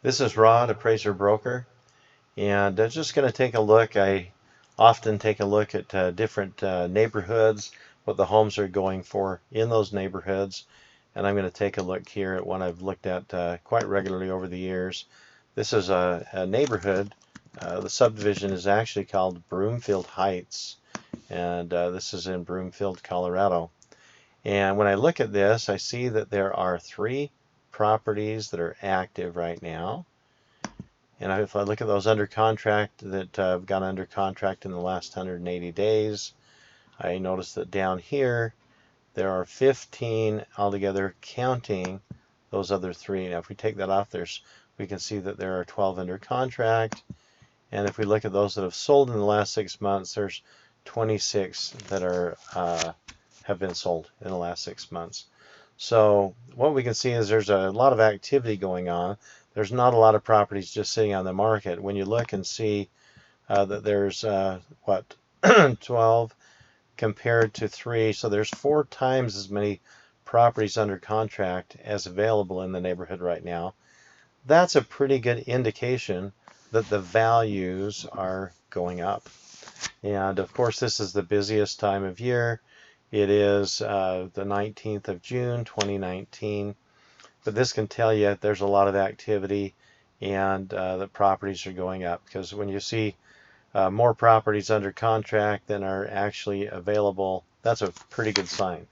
This is Rod, Appraiser Broker, and I'm just going to take a look. I often take a look at different neighborhoods, what the homes are going for in those neighborhoods, and I'm going to take a look here at one I've looked at quite regularly over the years. This is a neighborhood. The subdivision is actually called Broomfield Heights, and this is in Broomfield, Colorado. And when I look at this, I see that there are 3 properties that are active right now. And if I look at those under contract that have gone under contract in the last 180 days, I notice that down here there are 15 altogether, counting those other 3. Now, if we take that off, we can see that there are 12 under contract. And if we look at those that have sold in the last 6 months, there's 26 that are have been sold in the last 6 months. So what we can see is there's a lot of activity going on. There's not a lot of properties just sitting on the market. When you look and see that there's 12 compared to 3, so there's 4 times as many properties under contract as available in the neighborhood right now. That's a pretty good indication that the values are going up. And of course, this is the busiest time of year. It is the 19th of June, 2019. But this can tell you there's a lot of activity and the properties are going up, because when you see more properties under contract than are actually available, that's a pretty good sign.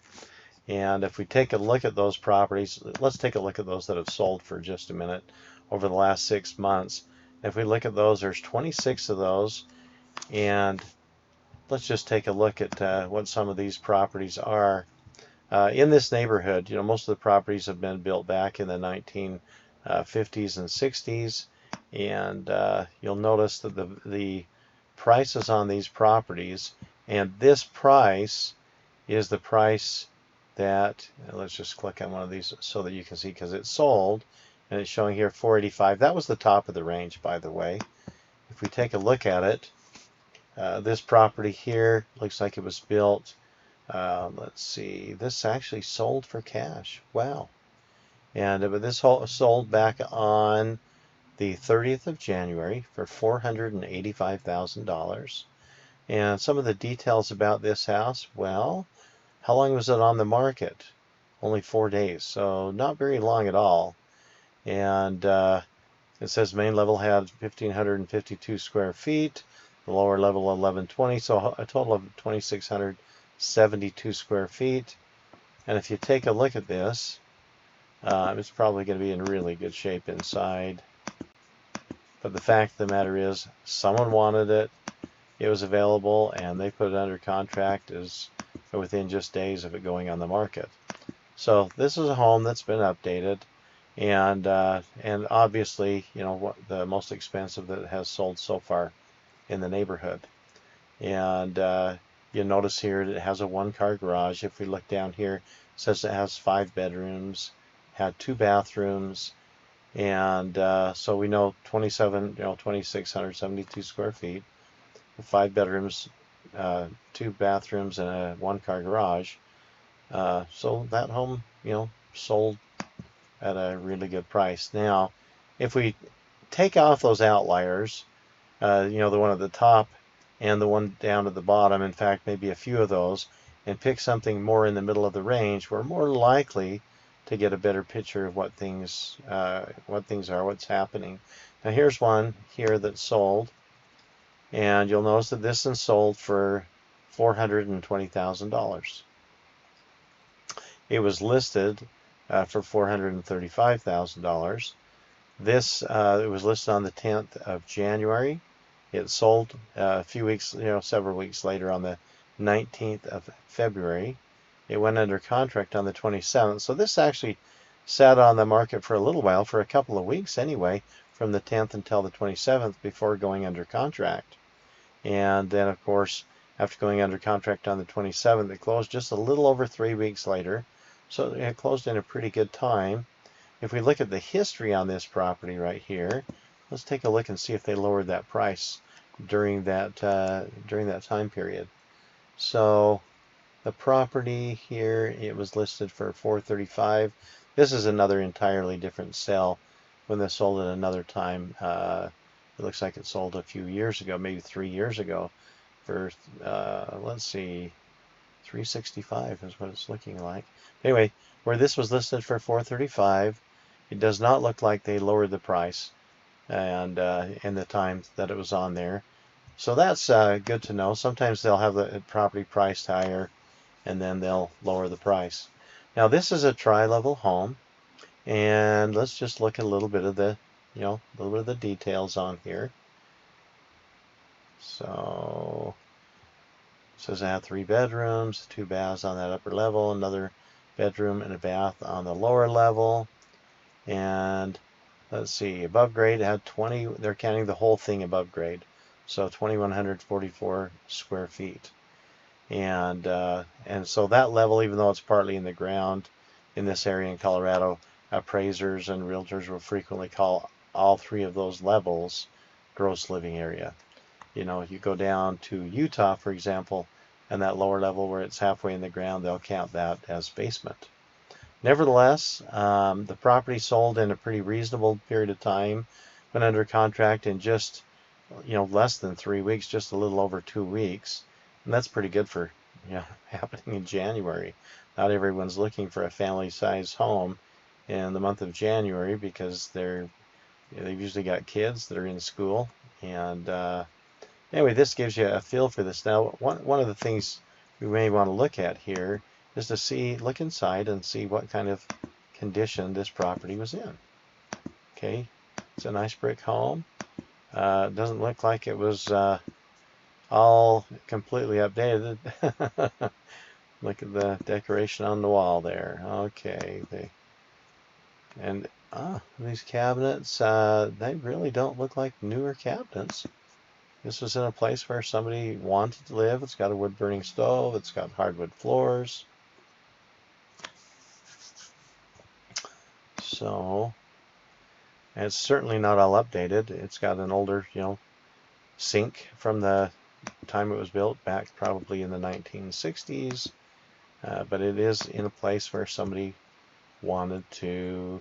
And if we take a look at those properties, let's take a look at those that have sold for just a minute over the last 6 months. If we look at those, there's 26 of those. And let's just take a look at what some of these properties are. In this neighborhood, most of the properties have been built back in the 1950s and 60s, and you'll notice that the prices on these properties, and this price is the price that, let's just click on one of these so that you can see, because it's sold, and it's showing here 485. That was the top of the range, by the way. If we take a look at it, this property here looks like it was built, let's see, this actually sold for cash. Wow. And this sold back on the 30th of January for $485,000. And some of the details about this house, well, how long was it on the market? Only 4 days, so not very long at all. And it says main level had 1,552 square feet, the lower level 1,120, so a total of 2,672 square feet. And if you take a look at this, it's probably going to be in really good shape inside. But the fact of the matter is, someone wanted it, it was available, and they put it under contract is within just days of it going on the market. So this is a home that's been updated, and obviously, what the most expensive that has sold so far in the neighborhood. And you'll notice here that it has a 1-car garage. If we look down here, it says it has 5 bedrooms, had 2 bathrooms, and so we know 2,672 square feet, 5 bedrooms, 2 bathrooms, and a 1-car garage. So that home, sold at a really good price. Now, if we take off those outliers, the one at the top and the one down at the bottom, in fact, maybe a few of those, and pick something more in the middle of the range, we're more likely to get a better picture of what things are, what's happening. Now, here's one here that sold, and you'll notice that this one sold for $420,000. It was listed for $435,000. This it was listed on the 10th of January. It sold a few weeks, several weeks later on the 19th of February. It went under contract on the 27th. So this actually sat on the market for a little while, for a couple of weeks anyway, from the 10th until the 27th before going under contract. And then, of course, after going under contract on the 27th, it closed just a little over 3 weeks later. So it closed in a pretty good time. If we look at the history on this property right here, let's take a look and see if they lowered that price during that time period. So the property here, it was listed for $435,000. This is another entirely different sale when this sold at another time. It looks like it sold a few years ago, maybe 3 years ago, for let's see, 365 is what it's looking like. Anyway, where this was listed for 435, it does not look like they lowered the price and in the time that it was on there. So that's good to know. Sometimes they'll have the property priced higher and then they'll lower the price. Now this is a tri-level home, and let's just look at a little bit of the, a little bit of the details on here. So it says it had 3 bedrooms, 2 baths on that upper level, another bedroom and a bath on the lower level. And let's see, above grade it had 20, they're counting the whole thing above grade. So 2,144 square feet. And so that level, even though it's partly in the ground in this area in Colorado, appraisers and realtors will frequently call all 3 of those levels gross living area. You go down to Utah, for example, and that lower level where it's halfway in the ground, they'll count that as basement. Nevertheless, the property sold in a pretty reasonable period of time, went under contract in just, less than 3 weeks, just a little over 2 weeks. And that's pretty good for, happening in January. Not everyone's looking for a family-sized home in the month of January because they've usually got kids that are in school. And anyway, this gives you a feel for this. Now, one of the things we may want to look at here is to look inside and see what kind of condition this property was in. Okay, it's a nice brick home. It doesn't look like it was all completely updated. Look at the decoration on the wall there. Okay, these cabinets, they really don't look like newer cabinets. This was in a place where somebody wanted to live. It's got a wood-burning stove. It's got hardwood floors. So, and it's certainly not all updated. It's got an older, sink from the time it was built, back probably in the 1960s. But it is in a place where somebody wanted to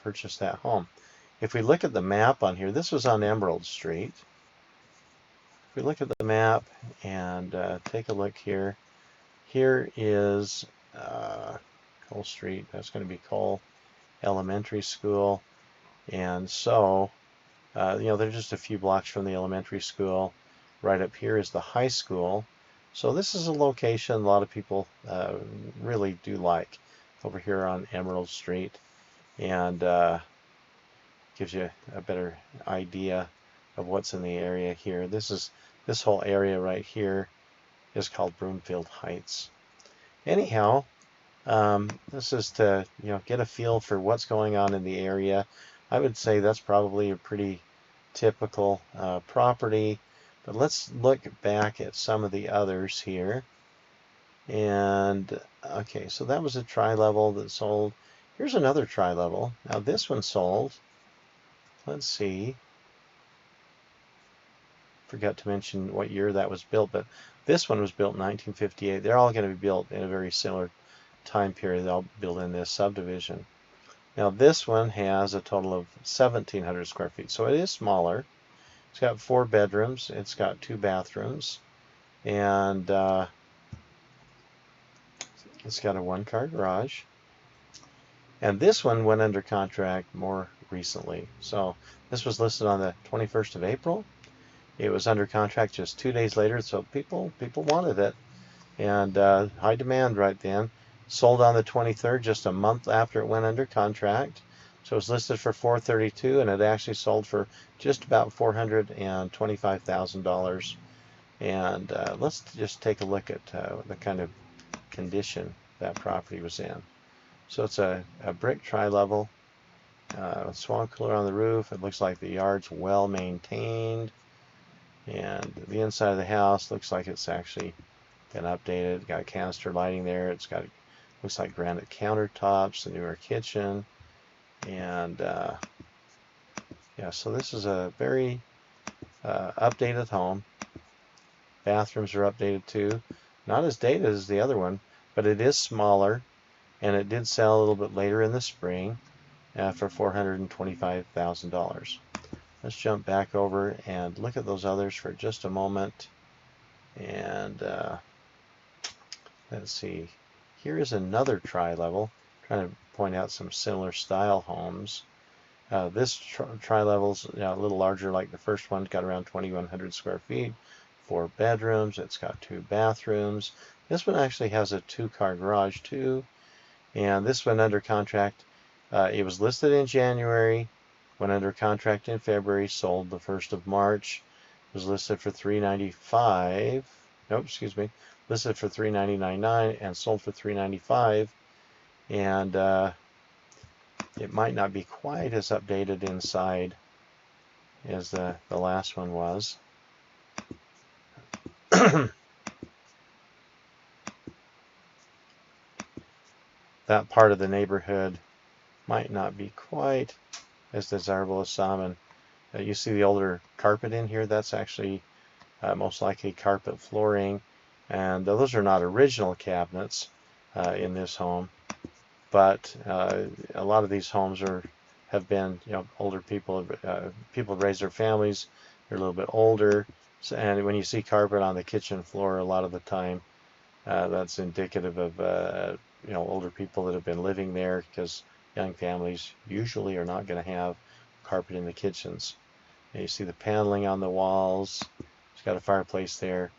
purchase that home. If we look at the map on here, this was on Emerald Street. If we look at the map and take a look here, here is Cole Street. That's going to be Cole Elementary School. And so, they're just a few blocks from the elementary school. Right up here is the high school. So this is a location a lot of people really do like over here on Emerald Street, and gives you a better idea of what's in the area here. This whole area right here is called Broomfield Heights. Anyhow, this is to get a feel for what's going on in the area. I would say that's probably a pretty typical property. But let's look back at some of the others here. And okay, so that was a tri-level that sold. Here's another tri-level. Now this one sold. Let's see. Forgot to mention what year that was built, but this one was built in 1958. They're all going to be built in a very similar time period. They'll build in this subdivision. Now this one has a total of 1,700 square feet, so it is smaller. It's got 4 bedrooms. It's got 2 bathrooms, and it's got a 1-car garage. And this one went under contract more recently. So this was listed on the 21st of April. It was under contract just 2 days later. So people wanted it, and high demand right then. Sold on the 23rd, just a month after it went under contract. So it was listed for $432, and it actually sold for just about $425,000. And let's just take a look at the kind of condition that property was in. So it's a brick tri-level, swamp cooler on the roof. It looks like the yard's well maintained, and the inside of the house looks like it's actually been updated. Got canister lighting there. It's got looks like granite countertops, a newer kitchen. And yeah, so this is a very updated home. Bathrooms are updated too. Not as dated as the other one, but it is smaller, and it did sell a little bit later in the spring. for $425,000. Let's jump back over and look at those others for just a moment. And let's see. Here is another tri-level. Trying to point out some similar style homes. This tri-level's a little larger, like the first one. Got around 2,100 square feet, 4 bedrooms. It's got 2 bathrooms. This one actually has a 2-car garage too. And this one under contract. It was listed in January, went under contract in February, sold the 1st of March. It was listed for $395. Nope, excuse me. Listed for $399.9 and sold for $395. And it might not be quite as updated inside as the last one was. That part of the neighborhood might not be quite as desirable as some. And you see the older carpet in here. That's actually most likely carpet flooring. And those are not original cabinets in this home. But a lot of these homes have been, older people. People have raised their families. They're a little bit older. So, and when you see carpet on the kitchen floor, a lot of the time, that's indicative of older people that have been living there, because young families usually are not going to have carpet in the kitchens. And you see the paneling on the walls. It's got a fireplace there.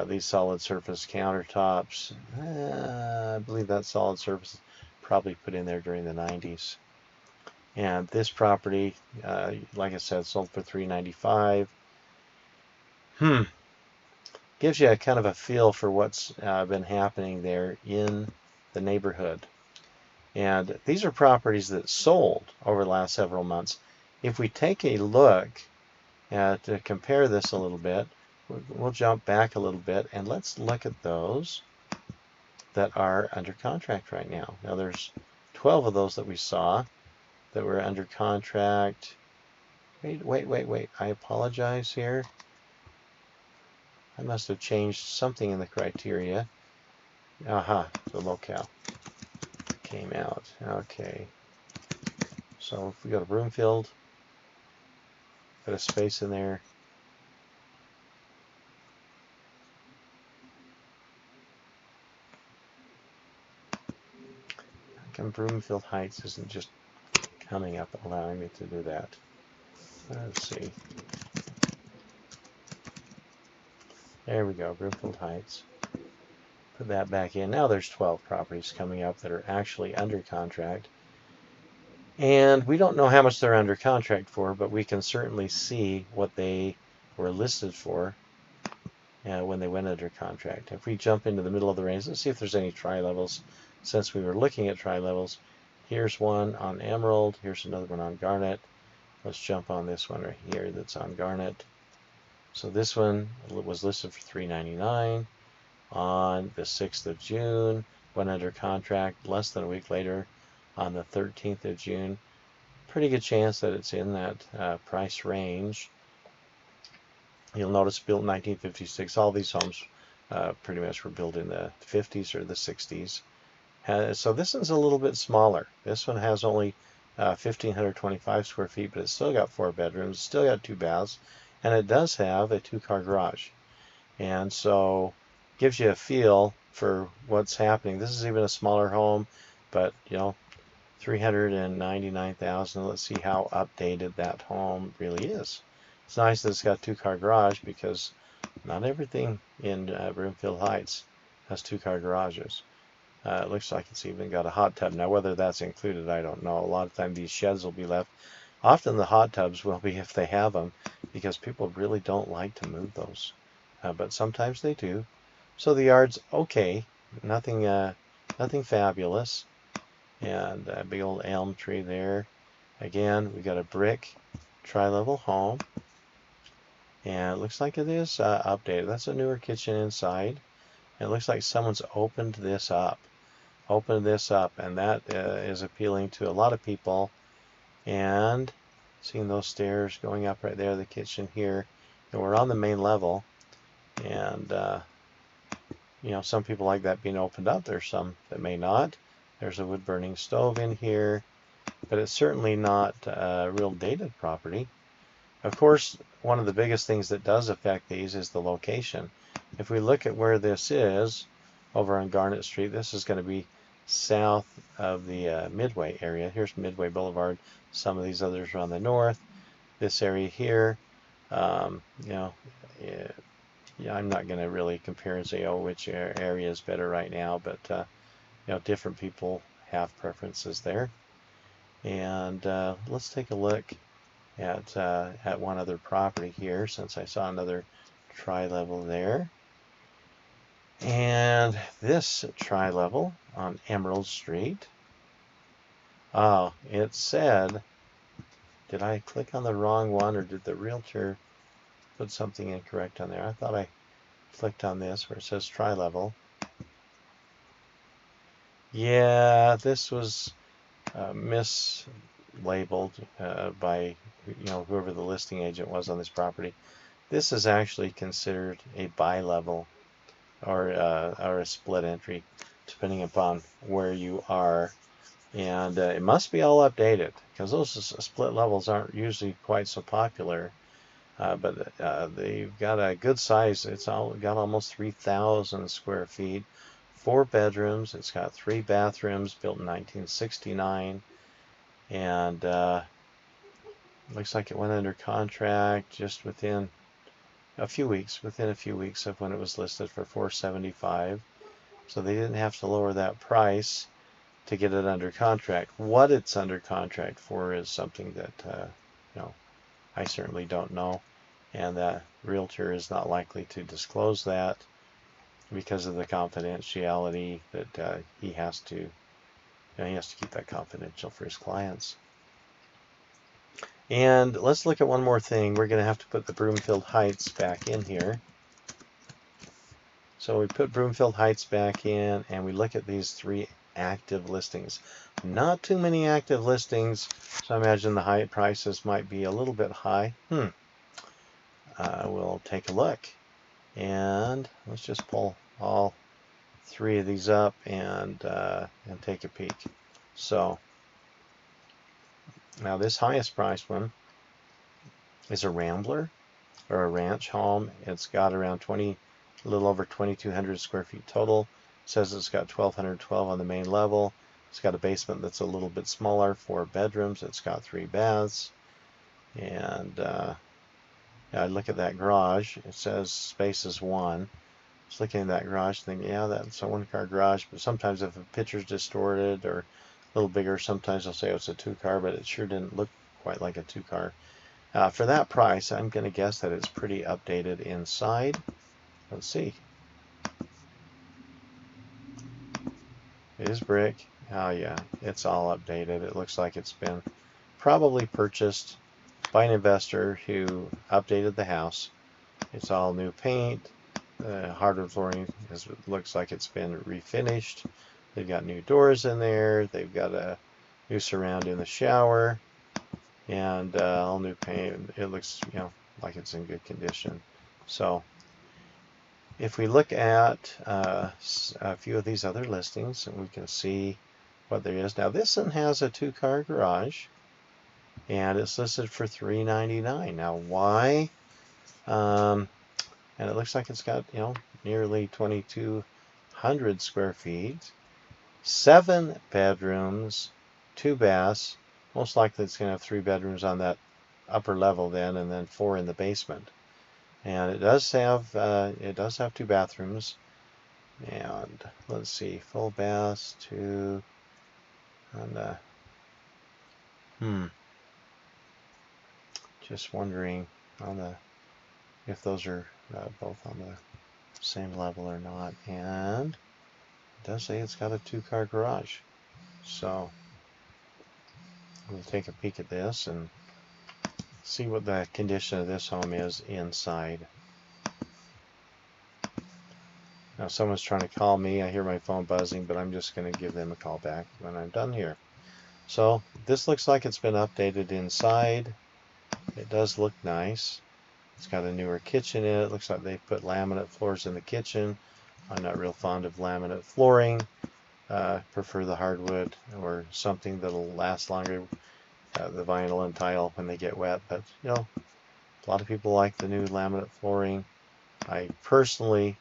These solid surface countertops. I believe that solid surface probably put in there during the 90s. And this property, like I said, sold for $395. Gives you a kind of a feel for what's been happening there in the neighborhood. And these are properties that sold over the last several months. If we take a look to compare this a little bit, we'll jump back a little bit and let's look at those that are under contract right now. Now there's 12 of those that we saw that were under contract. Wait. I apologize here. I must have changed something in the criteria. Aha, the locale came out. Okay. So if we go to Broomfield, put a space in there. How come Broomfield Heights isn't just coming up, allowing me to do that? Let's see. There we go, Broomfield Heights. Put that back in. Now there's 12 properties coming up that are actually under contract. And we don't know how much they're under contract for, but we can certainly see what they were listed for when they went under contract. If we jump into the middle of the range, let's see if there's any tri-levels. Since we were looking at tri-levels, here's one on Emerald. Here's another one on Garnet. Let's jump on this one right here that's on Garnet. So this one was listed for $399 on the 6th of June, went under contract less than a week later on the 13th of June. Pretty good chance that it's in that price range. You'll notice built in 1956. All these homes pretty much were built in the 50s or the 60s. So this one's a little bit smaller. This one has only 1,525 square feet, but it's still got 4 bedrooms, still got 2 baths, and it does have a 2-car garage. And so gives you a feel for what's happening. This is even a smaller home, but $399,000. Let's see how updated that home really is. It's nice that it's got a 2-car garage, because not everything in Broomfield Heights has 2-car garages. It looks like it's even got a hot tub. Now, whether that's included, I don't know. A lot of time these sheds will be left. Often the hot tubs will be, if they have them, because people really don't like to move those. But sometimes they do. So the yard's okay. Nothing fabulous. And a big old elm tree there. Again, we got a brick tri-level home. And it looks like it is updated. That's a newer kitchen inside. And it looks like someone's opened this up. And that is appealing to a lot of people. And seeing those stairs going up right there, the kitchen here. And we're on the main level. And, some people like that being opened up. There's some that may not. There's a wood-burning stove in here. but it's certainly not a real dated property. Of course, one of the biggest things that does affect these is the location. If we look at where this is over on Garnet Street, this is going to be south of the Midway area. Here's Midway Boulevard. Some of these others are on the north. This area here, you know, yeah, I'm not going to really compare and say, oh, which area is better right now, but you know, different people have preferences there. And let's take a look at one other property here, since I saw another tri-level there. And this tri-level on Emerald Street. Oh, it said, did I click on the wrong one, or did the realtor put something incorrect on there? I thought I clicked on this where it says tri-level. Yeah, this was mislabeled by whoever the listing agent was on this property. This is actually considered a bi-level or a split entry, depending upon where you are. And it must be all updated, because those split levels aren't usually quite so popular. But they've got a good size. It's got almost 3,000 square feet, 4 bedrooms. It's got 3 bathrooms, built in 1969, and looks like it went under contract just within a few weeks of when it was listed for $475. So they didn't have to lower that price to get it under contract. What it's under contract for is something that I certainly don't know, and that realtor is not likely to disclose that because of the confidentiality that he has to keep that confidential for his clients. And let's look at one more thing. We're going to have to put the Broomfield Heights back in here. So we put Broomfield Heights back in, and we look at these 3 active listings. Not too many active listings, so I imagine the high prices might be a little bit high. We'll take a look, and let's just pull all 3 of these up and take a peek. So now this highest priced one is a Rambler or a ranch home. It's got around a little over 2,200 square feet total. It says it's got 1,212 on the main level. It's got a basement that's a little bit smaller, 4 bedrooms. It's got 3 baths. And I look at that garage. It says space is 1. Just looking at that garage, thinking, yeah, that's a 1-car garage. But sometimes if a picture's distorted or a little bigger, sometimes they'll say it's a 2-car, but it sure didn't look quite like a 2-car. For that price, I'm going to guess that it's pretty updated inside. Let's see. It is brick. Oh yeah, it's all updated. It looks like it's been probably purchased by an investor who updated the house. It's all new paint. Hardwood flooring looks like it's been refinished. They've got new doors in there. They've got a new surround in the shower, and all new paint. It looks, like it's in good condition. So if we look at a few of these other listings, and we can see what there is. Now this one has a 2-car garage, and it's listed for $399. Now why? And it looks like it's got nearly 2,200 square feet, 7 bedrooms, 2 baths. Most likely it's going to have 3 bedrooms on that upper level then, and then 4 in the basement. And it does have 2 bathrooms. And let's see, full baths, 2, and just wondering if those are both on the same level or not. And it does say it's got a 2-car garage. So we'll take a peek at this and see what the condition of this home is inside. Now someone's trying to call me. I hear my phone buzzing, but I'm just going to give them a call back when I'm done here. So this looks like it's been updated inside. It does look nice. It's got a newer kitchen in it. It looks like they put laminate floors in the kitchen. I'm not real fond of laminate flooring, prefer the hardwood or something that'll last longer, the vinyl and tile when they get wet. But you know, a lot of people like the new laminate flooring. I personally,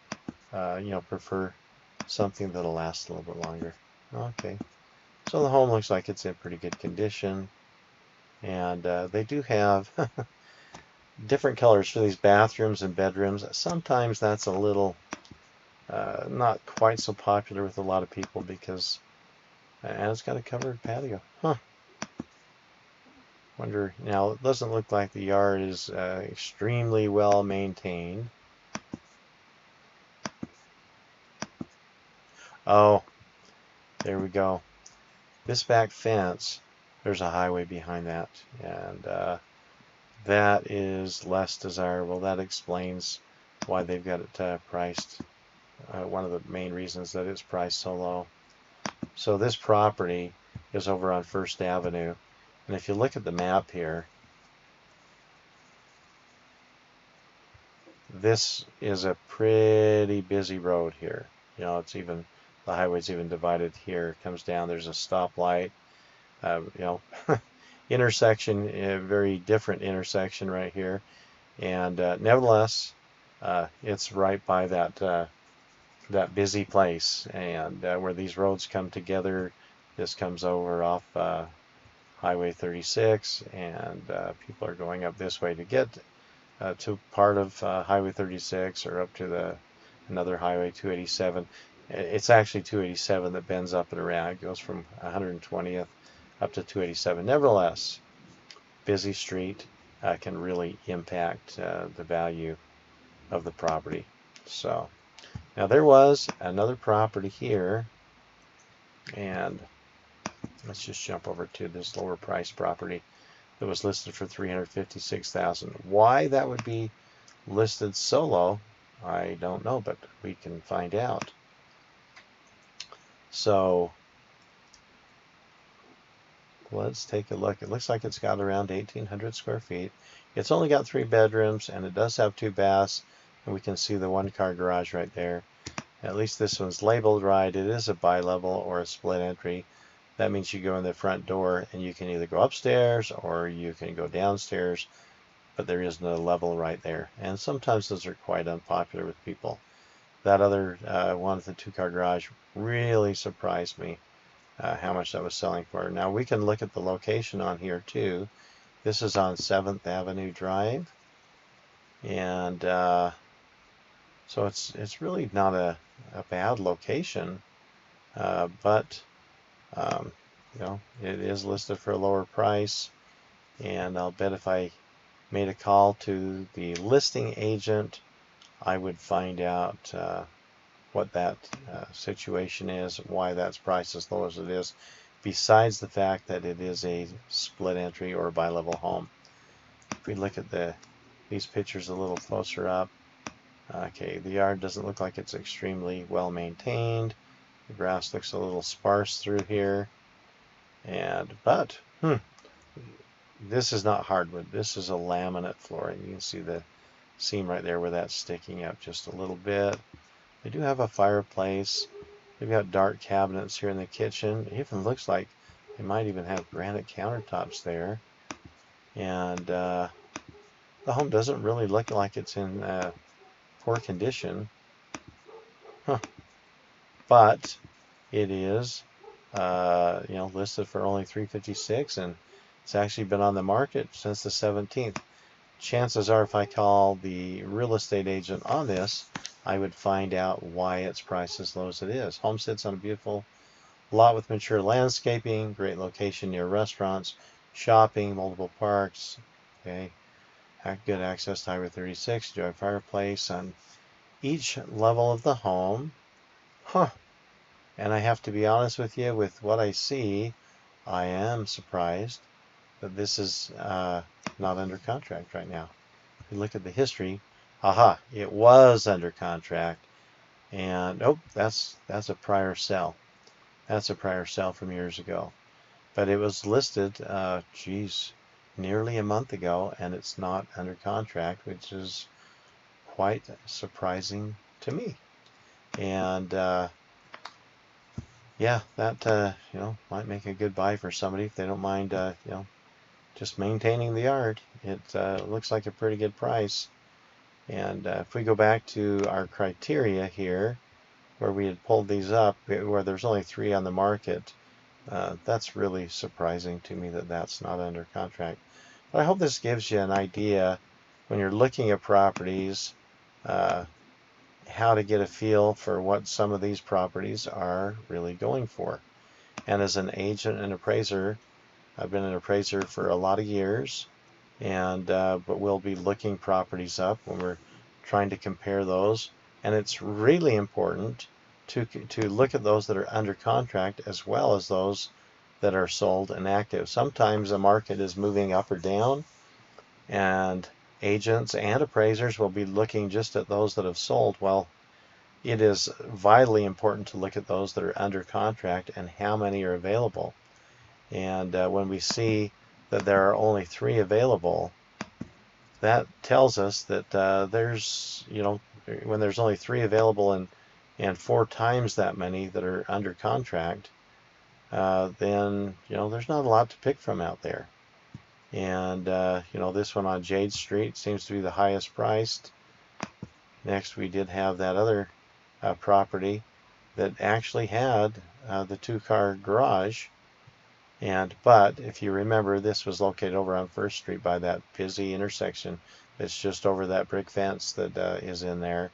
you know, prefer something that'll last a little bit longer. Okay, so the home looks like it's in pretty good condition, and they do have different colors for these bathrooms and bedrooms. Sometimes that's a little not quite so popular with a lot of people because and it's got a covered patio. Huh. Wonder, now it doesn't look like the yard is extremely well maintained. Oh, there we go. This back fence, there's a highway behind that, and that is less desirable. That explains why they've got it priced. One of the main reasons that it's priced so low. So this property is over on First Avenue, and if you look at the map here, this is a pretty busy road here. You know, it's even, the highway's even divided here. It comes down, there's a stoplight, you know, intersection, a very different intersection right here. And nevertheless, it's right by that that busy place, and where these roads come together. This comes over off Highway 36, and people are going up this way to get to part of Highway 36 or up to another highway, 287. It's actually 287 that bends up and around. It goes from 120th up to 287. Nevertheless, busy street can really impact the value of the property. So now there was another property here, and let's just jump over to this lower price property that was listed for $356,000. Why that would be listed so low, I don't know, but we can find out. So let's take a look. It looks like it's got around 1,800 square feet. It's only got 3 bedrooms, and it does have 2 baths, and we can see the 1-car garage right there. At least this one's labeled right. It is a bi-level or a split entry. That means you go in the front door and you can either go upstairs or you can go downstairs, but there is no level right there. And sometimes those are quite unpopular with people. That other one with the 2-car garage really surprised me how much that was selling for. Now we can look at the location on here too. This is on 7th Avenue Drive, and so it's really not a bad location, but you know, it is listed for a lower price, and I'll bet if I made a call to the listing agent, I would find out what that situation is, why that's priced as low as it is, besides the fact that it is a split entry or a bi-level home. If we look at these pictures a little closer up, okay, the yard doesn't look like it's extremely well maintained. The grass looks a little sparse through here, but this is not hardwood. This is a laminate flooring. You can see the seam right there where that's sticking up just a little bit. They do have a fireplace. They've got dark cabinets here in the kitchen. It even looks like they might even have granite countertops there. And the home doesn't really look like it's in poor condition. But it is you know, listed for only $356, and it's actually been on the market since the 17th. Chances are if I call the real estate agent on this, I would find out why it's priced as low as it is. Home sits on a beautiful lot with mature landscaping, great location near restaurants, shopping, multiple parks. Okay, good access to Highway 36, enjoy a fireplace on each level of the home. And I have to be honest with you, with what I see, I am surprised that this is not under contract right now. If you look at the history, it was under contract, and that's a prior sale. That's a prior sale from years ago. But it was listed, nearly a month ago, and it's not under contract, which is quite surprising to me. And yeah, that might make a good buy for somebody if they don't mind just maintaining the yard. It looks like a pretty good price. And if we go back to our criteria here, where we had pulled these up, where there's only 3 on the market, that's really surprising to me that that's not under contract. But I hope this gives you an idea when you're looking at properties, uh, how to get a feel for what some of these properties are really going for. And as an agent and appraiser, I've been an appraiser for a lot of years, and but we'll be looking properties up when we're trying to compare those. And it's really important to look at those that are under contract as well as those that are sold and active. Sometimes the market is moving up or down, and agents and appraisers will be looking just at those that have sold. Well, it is vitally important to look at those that are under contract and how many are available. And when we see that there are only 3 available, that tells us that there's, when there's only 3 available and 4 times that many that are under contract, then, there's not a lot to pick from out there. And, this one on Jade Street seems to be the highest priced. Next, we did have that other property that actually had the 2-car garage. But if you remember, this was located over on First Street by that busy intersection. It's just over that brick fence that is in there.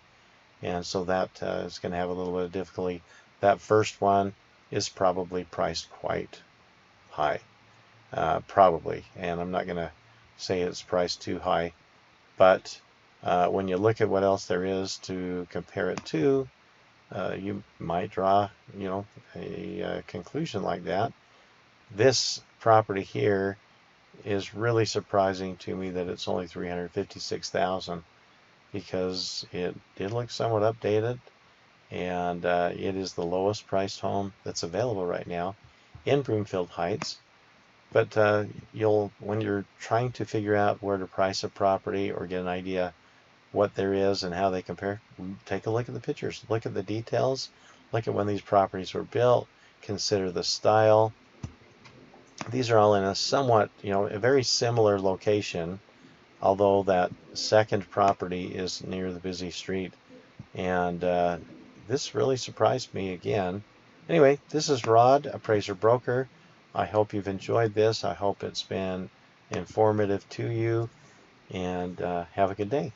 And so that is going to have a little bit of difficulty. That first one is probably priced quite high. Probably. And I'm not going to say it's priced too high. But when you look at what else there is to compare it to, you might draw, a conclusion like that. This property here is really surprising to me that it's only $356,000 because it did look somewhat updated, and it is the lowest priced home that's available right now in Broomfield Heights. But when you're trying to figure out where to price a property or get an idea what there is and how they compare, take a look at the pictures, look at the details, look at when these properties were built, consider the style. These are all in a somewhat, a very similar location, although that second property is near the busy street. And this really surprised me again. Anyway, this is Rod, Appraiser Broker. I hope you've enjoyed this. I hope it's been informative to you, and have a good day.